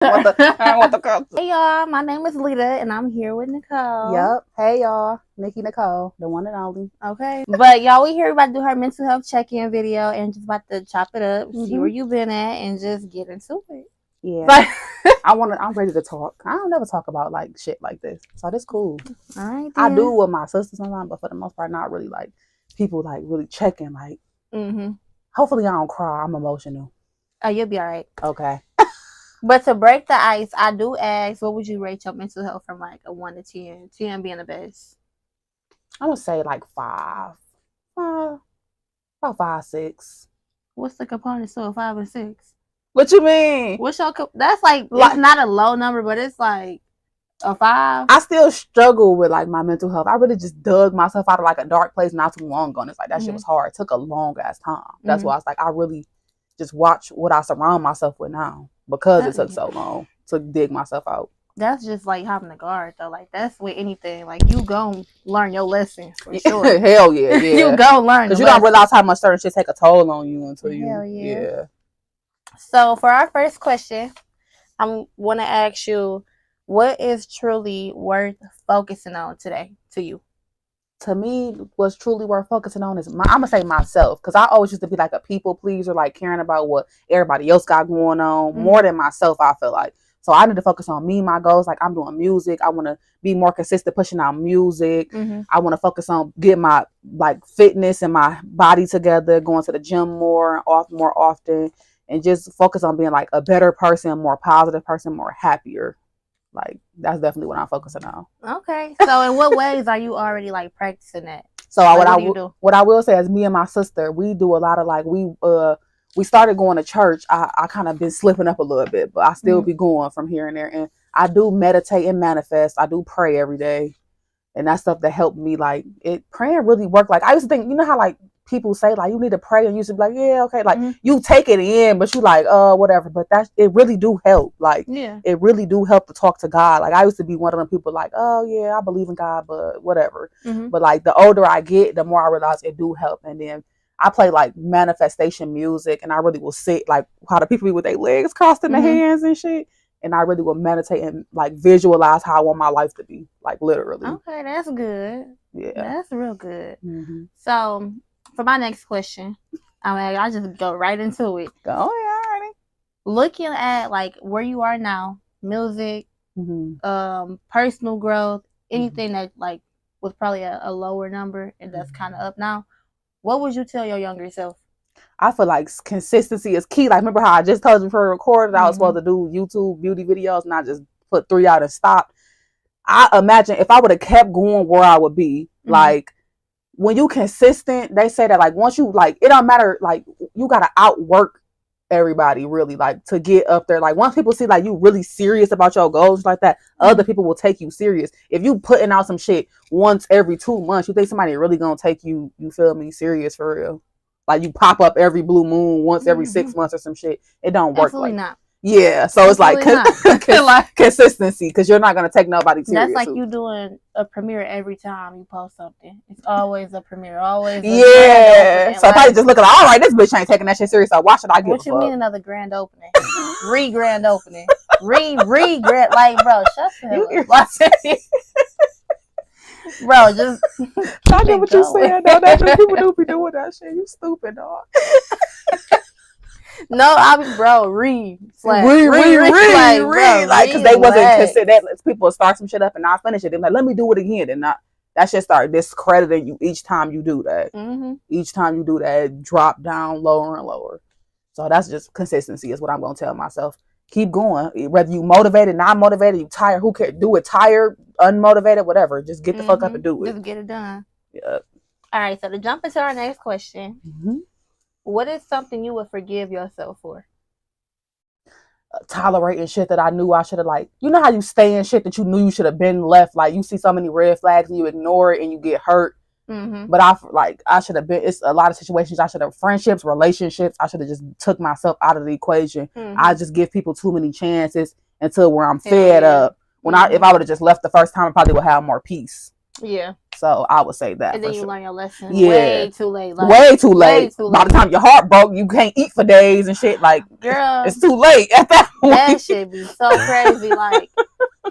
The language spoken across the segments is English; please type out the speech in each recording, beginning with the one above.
I want the culture. Hey y'all, my name is Lita and I'm here with Nicole. Yep. Hey y'all, Nikki, Nicole, the one and only. Okay. But y'all, we here about to do her mental health check-in video and just about to chop it up, see where you been at, and just get into it. Yeah. I'm ready to talk. I don't never talk about like shit like this. So that's cool. All right. I do with my sister sometimes, but for the most part, not really like people like really checking. Like, hopefully I don't cry. I'm emotional. Oh, you'll be all right. Okay. But to break the ice, I do ask, what would you rate your mental health from like a 1 to 10? 10 being the best. I'm gonna say like 5. About 5, 6. What's the components to a 5 and 6? What you mean? What's your? That's like it's not a low number, but it's like a 5. I still struggle with like my mental health. I really just dug myself out of like a dark place not too long ago. And it's like that shit was hard. It took a long ass time. That's why I was like, I really just watch what I surround myself with now because it took so long to dig myself out. That's just like having a guard though. Like that's with anything. Like you gon' learn your lesson for sure. Hell yeah, yeah. You gon' learn because you don't realize how much certain shit take a toll on you until you. Hell yeah. So for our first question, I want to ask you, what is truly worth focusing on today to you? To me, what's truly worth focusing on is I'm gonna say myself, because I always used to be like a people pleaser, like caring about what everybody else got going on more than myself. I feel like so I need to focus on me, my goals. Like I'm doing music, I want to be more consistent pushing out music. I want to focus on getting my like fitness and my body together, going to the gym more often, and just focus on being like a better person, more positive person, more happier. Like that's definitely what I'm focusing on. Okay. So in what ways are you already like practicing that? So like, what I will say is me and my sister, we do a lot of like we started going to church. I kind of been slipping up a little bit, but I still be going from here and there. And I do meditate and manifest. I do pray every day. And that's stuff that helped me. Like praying really worked. Like I used to think, you know how like people say like you need to pray and you should be like, yeah, okay, like you take it in, but you like whatever, but it really do help. Like it really do help to talk to God. Like I used to be one of them people like, oh yeah, I believe in God, but whatever. But like the older I get, the more I realize it do help. And then I play like manifestation music, and I really will sit like how the people be with their legs crossed in their hands and shit. And I really will meditate and like visualize how I want my life to be, like literally. Okay, that's good. Yeah, that's real good. So for my next question, I just go right into it. Go already. Looking at like where you are now, music, personal growth, anything that like was probably a lower number and that's kind of up now, what would you tell your younger self? I feel like consistency is key. Like remember how I just told you before we recorded, I was supposed to do YouTube beauty videos and I just put 3 out and stopped. I imagine if I would have kept going where I would be, like when you consistent, they say that like once you like, it don't matter, like you gotta outwork everybody really like to get up there. Like once people see like you really serious about your goals like that, other people will take you serious. If you putting out some shit once every 2 months, you think somebody really gonna take you feel me, serious for real? Like you pop up every blue moon once every 6 months or some shit. It don't work. Absolutely not. Yeah, so absolutely it's like consistency, because you're not gonna take nobody serious. That's like you doing a premiere every time you post something. It's always a premiere, always. So if I just look at, all right, this bitch ain't taking that shit serious. So why should I give? What you mean another grand opening? Grand opening. Grand like bro, shut the hell up. Bro, just I get what you saying. No, that's what people do be doing that shit. You stupid dog. No, I be bro, read, like because they wasn't considered. People start some shit up and not finish it. They're like, let me do it again, and not that shit start discrediting you each time you do that. Each time you do that, it drop down lower and lower. So that's just consistency is what I'm gonna tell myself. Keep going, whether you motivated, not motivated, you tired, who cares? Do it tired, unmotivated, whatever. Just get the fuck up and do it. Just get it done. Yeah. All right. So to jump into our next question. What is something you would forgive yourself for? Tolerating shit that I knew I should have, like, you know how you stay in shit that you knew you should have been left, like you see so many red flags and you ignore it and you get hurt. But I should have been, it's a lot of situations I should have, friendships, relationships, I should have just took myself out of the equation. I just give people too many chances until where I'm fed up. When if I would have just left the first time, I probably would have more peace. Yeah. So I would say that. And then for you sure. learn your lesson Yeah. way too late. Like, way too late. Way too late. By the time your heart broke, you can't eat for days and shit. Like, girl, it's too late at that point. That shit be so crazy. Like,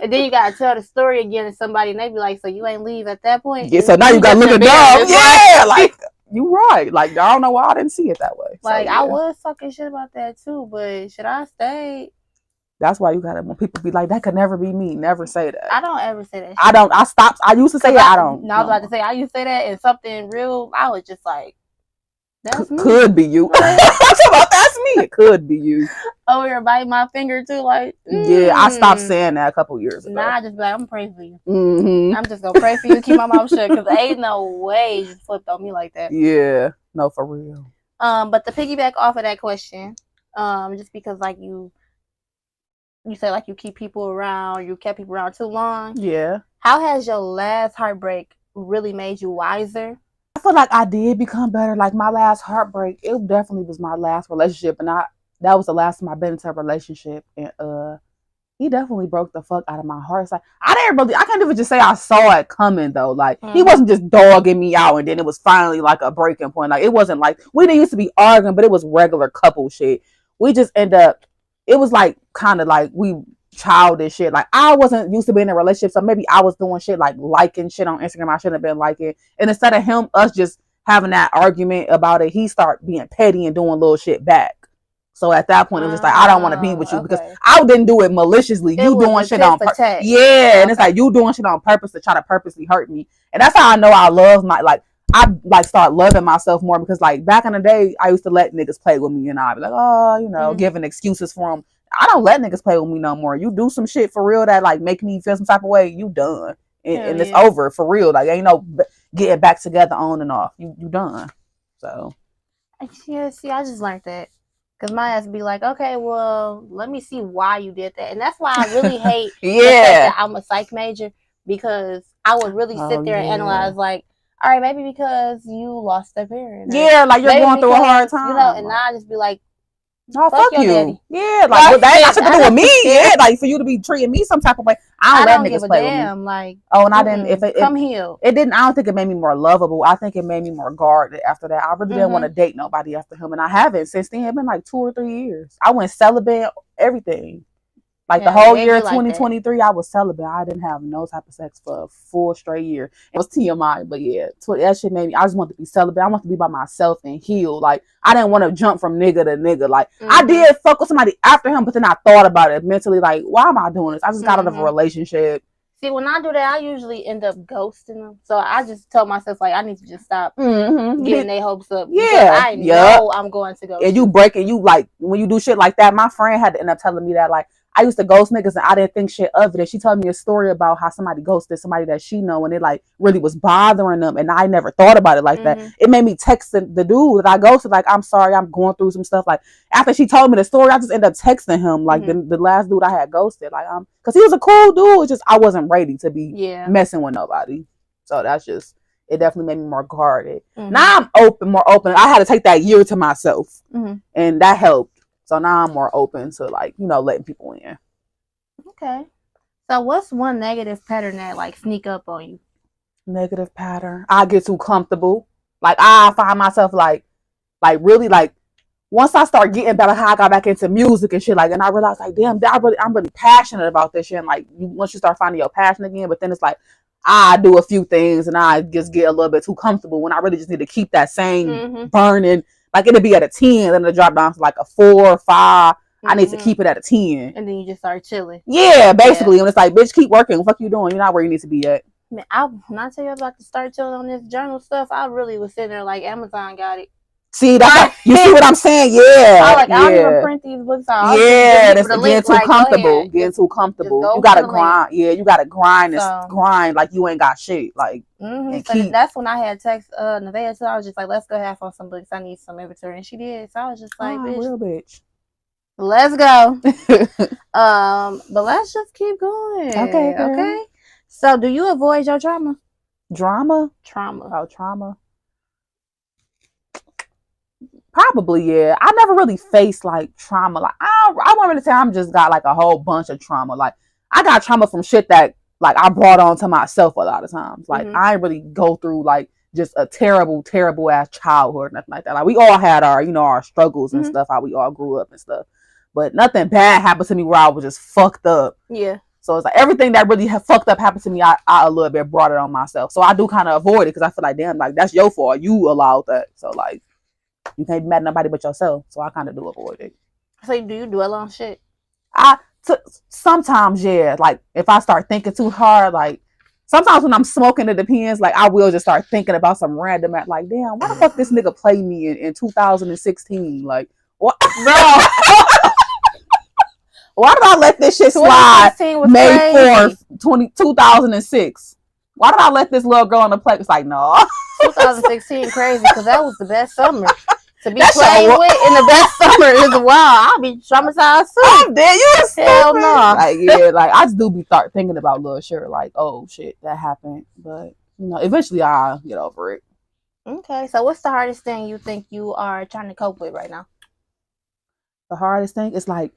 and then you gotta tell the story again to somebody, and they be like, "So you ain't leave at that point?" Yeah. So now you gotta look at dumb. Yeah. Like, you right. Like, I don't know why I didn't see it that way. Like, so, yeah. I was talking shit about that too, but should I stay? That's why you gotta, when people be like, that could never be me, never say that. I don't ever say that shit. I don't. I stopped. I used to say it. I don't. No, I was about to say, I used to say that, and something real, I was just like, that's me. Could be you. That's me. It could be you. Over here biting my finger too, like. Yeah, I stopped saying that a couple years ago. Nah, I just be like, I'm praying for you. I'm just gonna pray for you, keep my mouth shut, because ain't no way you just flipped on me like that. Yeah, no, for real. But to piggyback off of that question, just because like you say like you keep people around, you kept people around too long. Yeah. How has your last heartbreak really made you wiser? I feel like I did become better. Like my last heartbreak, it definitely was my last relationship, and that was the last time I've been into a relationship, and he definitely broke the fuck out of my heart. It's like I can't even just say I saw it coming though. Like he wasn't just dogging me out, and then it was finally like a breaking point. Like it wasn't like we didn't used to be arguing, but it was regular couple shit. We just end up. It was like kind of like we childish shit. Like I wasn't used to being in a relationship, so maybe I was doing shit like liking shit on Instagram I shouldn't have been liking. And instead of us just having that argument about it, he started being petty and doing little shit back. So at that point, it was just like, I don't want to be with you because I didn't do it maliciously. You doing shit on purpose. Yeah, and it's like you doing shit on purpose to try to purposely hurt me. And that's how I know I love I start loving myself more, because like back in the day, I used to let niggas play with me, and I'd be like, oh, giving excuses for them. I don't let niggas play with me no more. You do some shit for real that like make me feel some type of way, you done. And it's over for real. Like ain't no getting back together on and off. You done. So. Yeah, see, I just learned that. Because my ass be like, okay, well, let me see why you did that. And that's why I really hate the fact that I'm a psych major, because I would really sit there and analyze, like, all right, maybe because you lost a parent. Yeah, like you're going through a hard time. And now I just be like, no, fuck you. Daddy. Yeah, like that ain't got something to do with me. Yeah, like for you to be treating me some type of way. I don't let niggas play with me. Like, and I didn't. If come heal. It didn't. I don't think it made me more lovable. I think it made me more guarded after that. I really didn't want to date nobody after him, and I haven't since then. It's been like 2 or 3 years. I went celibate, everything. Like the whole year 2023, I was celibate. I didn't have no type of sex for a full straight year. It was TMI, but yeah, that shit made me. I just wanted to be celibate. I wanted to be by myself and heal. Like I didn't want to jump from nigga to nigga. Like I did fuck with somebody after him, but then I thought about it mentally. Like, why am I doing this? I just got out of a relationship. See, when I do that, I usually end up ghosting them. So I just tell myself, like, I need to just stop getting their hopes up. Yeah. I know I'm going to go. And you break it. You like, when you do shit like that, my friend had to end up telling me that, like, I used to ghost niggas and I didn't think shit of it. And she told me a story about how somebody ghosted somebody that she know, and it like really was bothering them. And I never thought about it like that. It made me text the dude that I ghosted, like, I'm sorry, I'm going through some stuff. Like after she told me the story, I just ended up texting him, like the last dude I had ghosted, like because he was a cool dude. It's just I wasn't ready to be messing with nobody. So that's just, it definitely made me more guarded. Now I'm more open. I had to take that year to myself, and that helped. So now I'm more open to like, letting people in. Okay. So what's one negative pattern that like sneak up on you? Negative pattern. I get too comfortable. Like I find myself like really like once I start getting better, how I got back into music and shit, like, and I realized like, damn, I'm really passionate about this shit. And like once you start finding your passion again, but then it's like I do a few things and I just get a little bit too comfortable when I really just need to keep that same burning. Like it'll be at a 10, then it'll drop down to like a 4 or 5. I need to keep it at a 10. And then you just start chilling. Yeah, basically. And it's like, bitch, keep working. What you doing? You're not where you need to be at. Man, when I tell you I was about to start chilling on this journal stuff, I really was sitting there like, Amazon got it. See, that's you see what I'm saying? Yeah. I don't even print these books out. That's getting too comfortable. Getting too comfortable. You gotta grind. Yeah, you gotta grind and grind like you ain't got shit. Like so that's when I had text Nevaeh, so I was just like, let's go have on some books. I need some inventory. And she did. So I was just like, bitch. Let's go. But let's just keep going. Okay. So do you avoid your trauma? Trauma. Oh, trauma. Probably, yeah. I never really faced like trauma. Like I won't really say I'm just got like a whole bunch of trauma. Like I got trauma from shit that like I brought on to myself a lot of times. Like Mm-hmm. I didn't really go through like just a terrible, terrible ass childhood or nothing like that. Like we all had our, you know, our struggles and stuff, how we all grew up and stuff. But nothing bad happened to me where I was just fucked up. Yeah. So it's like everything that really fucked up happened to me, I a little bit brought it on myself. So I do kind of avoid it because I feel like, damn, like that's your fault. You allowed that. So like you can't be mad at nobody but yourself. So I kind of do avoid it. So do you dwell on shit? Sometimes, yeah. Like if I start thinking too hard, like sometimes when I'm smoking, it depends. Like I will just start thinking about some random act. Like, damn, why the fuck this nigga played me in 2016? Like, what, bro? Why did I let this shit slide? May 4th, 2006. Why did I let this little girl on the play? It's like, no. 2016 crazy because that was the best summer. To be played with in the best summer is wild. I'll be traumatized too. I'm dead. You hell no. Like, yeah, like I just do be start thinking about little shit. Like, oh shit, that happened. But you know, eventually I'll get over it. Okay, so what's the hardest thing you think you are trying to cope with right now? The hardest thing is like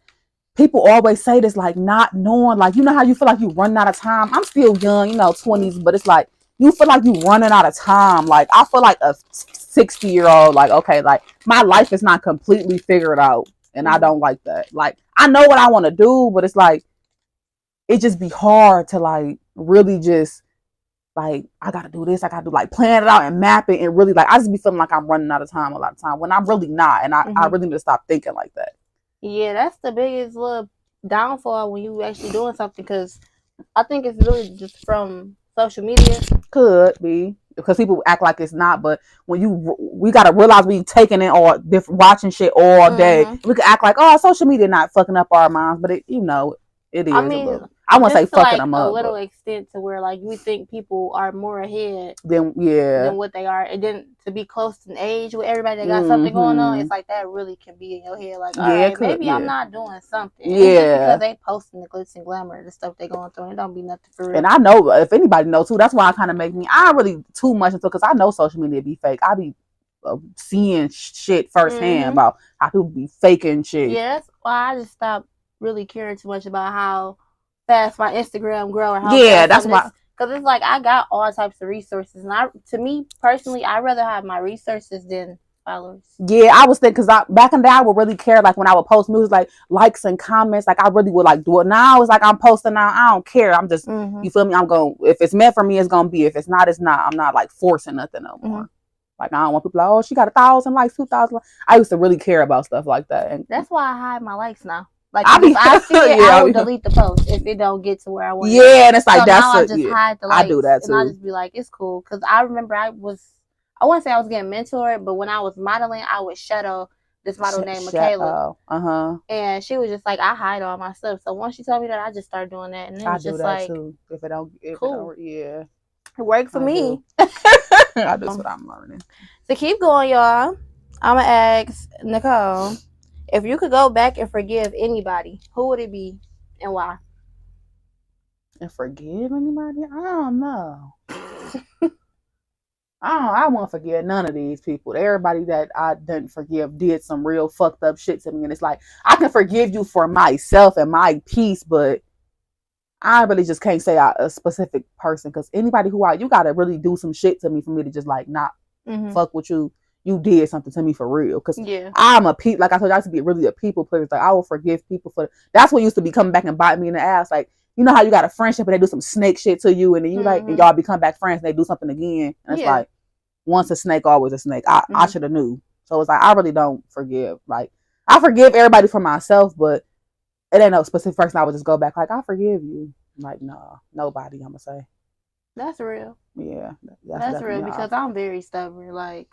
people always say this, like not knowing, like you know how you feel like you running out of time. I'm still young, you know, 20s, but it's like you feel like you running out of time. Like I feel like a 60-year-old, like, okay, like my life is not completely figured out. And I don't like that. Like I know what I want to do, but it's like it just be hard to like really just like I gotta do this, I gotta do like plan it out and map it and really like I just be feeling like I'm running out of time a lot of time when I'm really not. And I really need to stop thinking like that. Yeah, that's the biggest little downfall when you actually doing something, because I think it's really just from social media. Could be because people act like it's not, but when we gotta realize we taking it all different, watching shit all day. We could act like, oh, social media not fucking up our minds, but it, you know, it is. I mean, a little. I won't say fucking them up, a little extent to where like we think people are more ahead than what they are, and then to be close in age with everybody that got something going on, it's like that really can be in your head. Like, all right, maybe I'm not doing something. Yeah, and just because they posting the glitz and glamour, the stuff they going through, it don't be nothing for real. And I know if anybody knows too, that's why I kind of make me. I really too much into because I know social media be fake. I be seeing shit firsthand about how people be faking shit. Yeah, that's why I just stopped really caring too much about how fast my Instagram grow or how that's why. Because it's like I got all types of resources, and to me personally, I'd rather have my resources than followers. Yeah, I was thinking because back in the day I would really care, like when I would post news, like likes and comments, like I really would like do it. Now it's like I'm posting now, I don't care. I'm just you feel me? I'm going, if it's meant for me, it's gonna be. If it's not, it's not. I'm not like forcing nothing no more. Like I don't want people like, oh, she got 1,000 likes, 2,000 likes. I used to really care about stuff like that, and that's why I hide my likes now. Like if I see it, I will delete the post if it don't get to where I want. Yeah, and it's like so that's now I just hide the likes. I do that too, and I just be like, it's cool, because I remember I wouldn't say I was getting mentored, but when I was modeling, I would shadow this model named Michaela. And she was just like, I hide all my stuff. So once she told me that, I just started doing that, and then it was just like, too. If it don't, cool. Yeah, it worked for me. That's what I'm learning. So keep going, y'all. I'm gonna ask Nicole, if you could go back and forgive anybody, who would it be and why? And forgive anybody? I don't know. I won't forgive none of these people. Everybody that I didn't forgive did some real fucked up shit to me. And it's like, I can forgive you for myself and my peace, but I really just can't say a specific person, because anybody you got to really do some shit to me for me to just like not fuck with you. You did something to me for real. Because I'm like I told you, I used to be really a people player. Like I will forgive people that's what used to be coming back and bite me in the ass. Like, you know how you got a friendship and they do some snake shit to you, and then you like, and y'all become back friends and they do something again. And it's like, once a snake, always a snake. I should have knew. So it's like, I really don't forgive. Like, I forgive everybody for myself, but it ain't no specific person I would just go back like, I forgive you. Like, no, nobody, I'm gonna say. That's real. Yeah. That's real, because I'm very stubborn. Like,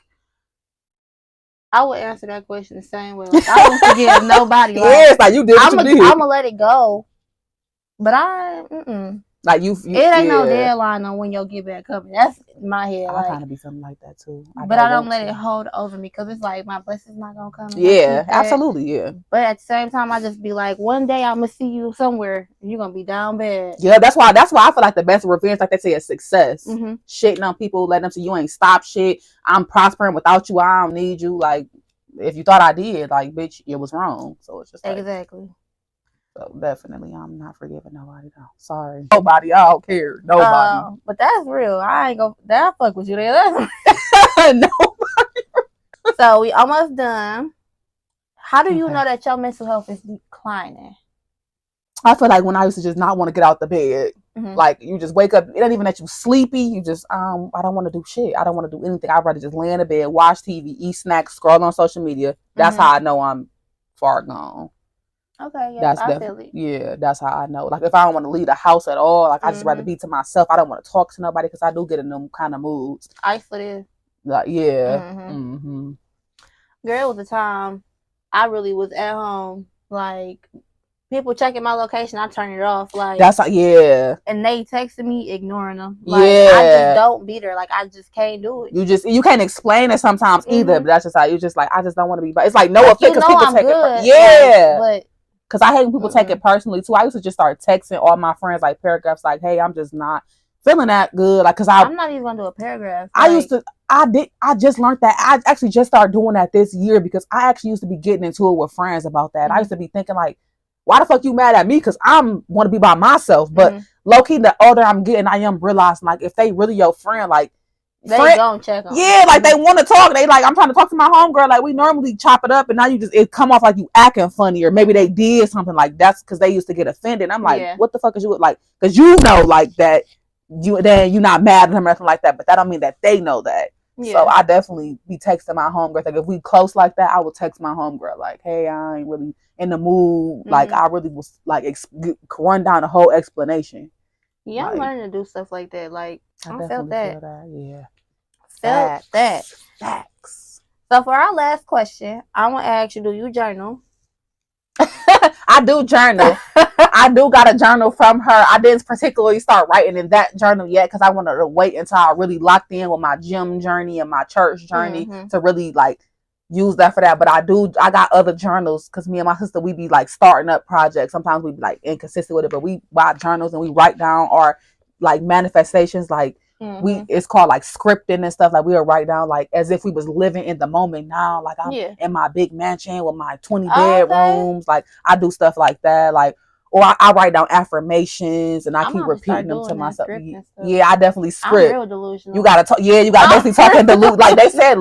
I would answer that question the same way. Like, I don't forgive nobody. Like, yeah, it's like you did what you did. I'm gonna let it go. But like you it ain't no deadline on when you'll get back coming. That's my head. I kind of be feeling like that too. But I don't let it hold over me, because it's like my blessing's not gonna come. Yeah, absolutely, yeah. But at the same time, I just be like, one day I'm gonna see you somewhere, and you're gonna be down bad. Yeah, that's why I feel like the best revenge, like they say, is success. Shitting on people, letting them say you ain't stop shit. I'm prospering without you. I don't need you. Like, if you thought I did, like, bitch, it was wrong. So it's just like, exactly. So definitely, I'm not forgiving nobody though. Sorry, nobody. I don't care. Nobody. But that's real. I ain't gonna. That fuck with you there. No. So we almost done. How do you know that your mental health is declining? I feel like when I used to just not want to get out the bed, like you just wake up, it ain't even that you sleepy. You just I don't want to do shit. I don't want to do anything. I'd rather just lay in the bed, watch TV, eat snacks, scroll on social media. That's how I know I'm far gone. Okay, yeah, I feel it. Yeah, that's how I know. Like if I don't want to leave the house at all, like I just rather be to myself. I don't want to talk to nobody because I do get in them kind of moods. Isolated. Like yeah. Girl, it was a time I really was at home. Like people checking my location, I turn it off. Like that's and they texting me, ignoring them. Like I just don't be there. Like I just can't do it. You can't explain it sometimes either. But that's just how you just like I just don't want to be. But it's like no offense because people I'm take good, it. But because I hate when people take it personally too. I used to just start texting all my friends like paragraphs like, "Hey, I'm just not feeling that good." Like, cause I'm not even gonna do a paragraph. I just learned that. I actually just started doing that this year because I actually used to be getting into it with friends about that. I used to be thinking like, why the fuck you mad at me? Because I'm want to be by myself. But low key, the older I'm getting, I am realizing like if they really your friend, like they gon' check on. Yeah, like they want to talk. They like I'm trying to talk to my homegirl. Like we normally chop it up, and now it come off like you acting funny, or maybe they did something like that's because they used to get offended. I'm like, what the fuck is you like? Because you know like that you're not mad at them or nothing like that, but that don't mean that they know that. Yeah. So I definitely be texting my homegirl. Like if we close like that, I would text my homegirl like, "Hey, I ain't really in the mood. Like I really was like run down the whole explanation." Yeah, like, I'm learning to do stuff like that. Like I felt that. Feel that. Yeah. Felt that. Facts. So for our last question, I want to ask you: do you journal? I do journal. I do got a journal from her. I didn't particularly start writing in that journal yet because I wanted to wait until I really locked in with my gym journey and my church journey to really like use that for that. But I got other journals because me and my sister, we be like starting up projects. Sometimes we be like inconsistent with it, but we write journals and we write down our like manifestations, like it's called like scripting and stuff. Like we'll write down like as if we was living in the moment now. Like I'm in my big mansion with my 20 bedrooms. Like I do stuff like that. Like or I write down affirmations and I keep repeating them to myself. Yeah, I definitely script. I'm real delusional. You gotta talk. Yeah, you gotta basically talk in delusion. Like they said,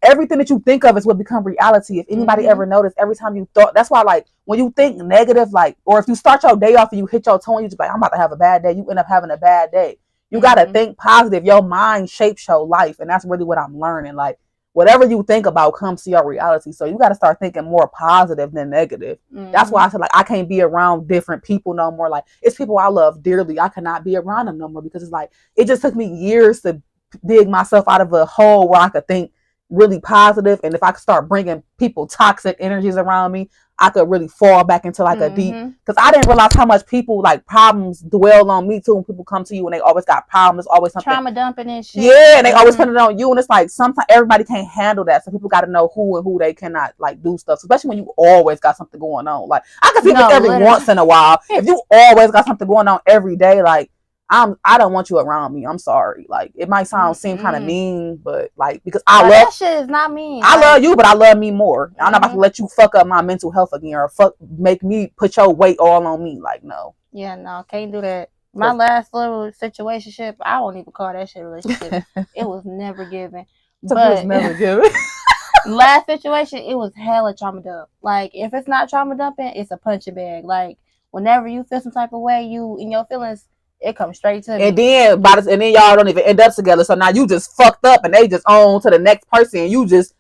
everything that you think of is what become reality. If anybody ever noticed, every time you thought, that's why like when you think negative, like or if you start your day off and you hit your toe and you just like I'm about to have a bad day, you end up having a bad day. You gotta think positive. Your mind shapes your life, and that's really what I'm learning. Like whatever you think about comes to your reality. So you gotta start thinking more positive than negative. That's why I said like I can't be around different people no more. Like it's people I love dearly. I cannot be around them no more because it's like it just took me years to dig myself out of a hole where I could think really positive, and if I could start bringing people toxic energies around me, I could really fall back into like a deep, because I didn't realize how much people like problems dwell on me too. When people come to you and they always got problems, always something trauma dumping and shit. Yeah, and they always put it on you, and it's like sometimes everybody can't handle that. So people got to know who they cannot like do stuff, especially when you always got something going on. Like I can see this every once in a while. If you always got something going on every day, like I don't want you around me. I'm sorry. Like it might seem kind of mean, but like because that shit is not mean. I love you, but I love me more. I'm not about to let you fuck up my mental health again or make me put your weight all on me. Like no. Yeah, no, can't do that. My last little situationship, I won't even call that shit a relationship. It was never given. But it was never given. Last situation, it was hella trauma dump. Like if it's not trauma dumping, it's a punching bag. Like whenever you feel some type of way, you in your feelings. It comes straight to me. And then y'all don't even end up together. So now you just fucked up and they just on to the next person. And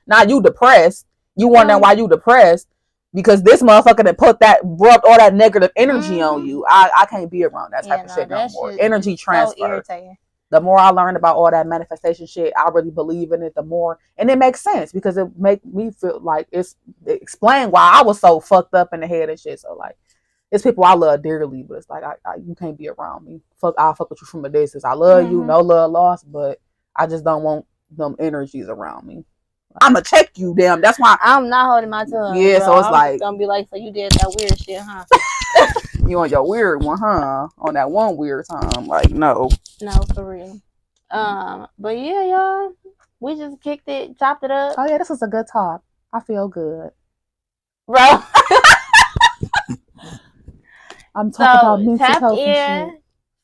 now you depressed. You wondering why you depressed. Because this motherfucker that rubbed all that negative energy on you. I can't be around that type of shit no more. Energy transfer. So the more I learn about all that manifestation shit, I really believe in it the more. And it makes sense because it make me feel like it explain why I was so fucked up in the head and shit. So like. It's people I love dearly, but it's like you can't be around me. I'll fuck with you from a distance. I love you, no love lost, but I just don't want them energies around me. I'ma check you, damn. That's why I'm not holding my tongue. Yeah, bro. So it's like gonna be like, so you did that weird shit, huh? You on your weird one, huh? On that one weird time, like no, for real. But yeah, y'all, we just kicked it, chopped it up. Oh yeah, this was a good talk. I feel good, bro. I'm talking about So mental tap health in, and shit.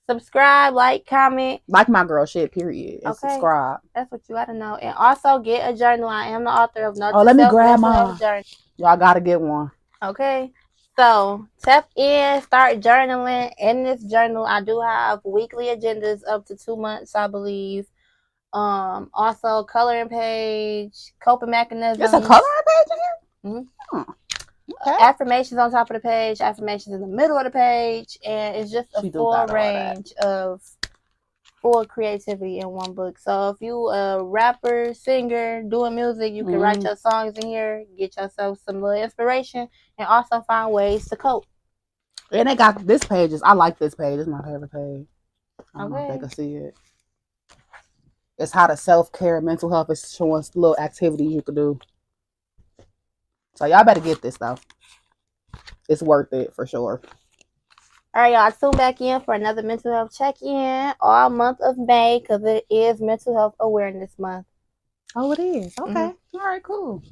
subscribe, like, comment. Like my girl shit, period. And Okay. subscribe. That's what you gotta know. And also get a journal. I am the author of Note Oh, to let me Self grab Mental mine. Health Journal. Y'all gotta get one. Okay. So tap in, start journaling. In this journal, I do have weekly agendas up to 2 months, I believe. Also coloring page, coping mechanisms. There's a coloring page in here? Mm-hmm. Okay. Affirmations on top of the page, affirmations in the middle of the page, and it's just a full range of full creativity in one book. So if you a rapper, singer, doing music, you can write your songs in here, get yourself some little inspiration, and also find ways to cope. And they got this page. I like this page. It's my favorite page. I don't know if they can see it. It's how to self-care, mental health. It's showing little activities you can do. So y'all better get this though. It's worth it for sure. All right, y'all. Tune back in for another mental health check-in all month of May because it is Mental Health Awareness Month. Oh, it is. Okay. All right, cool.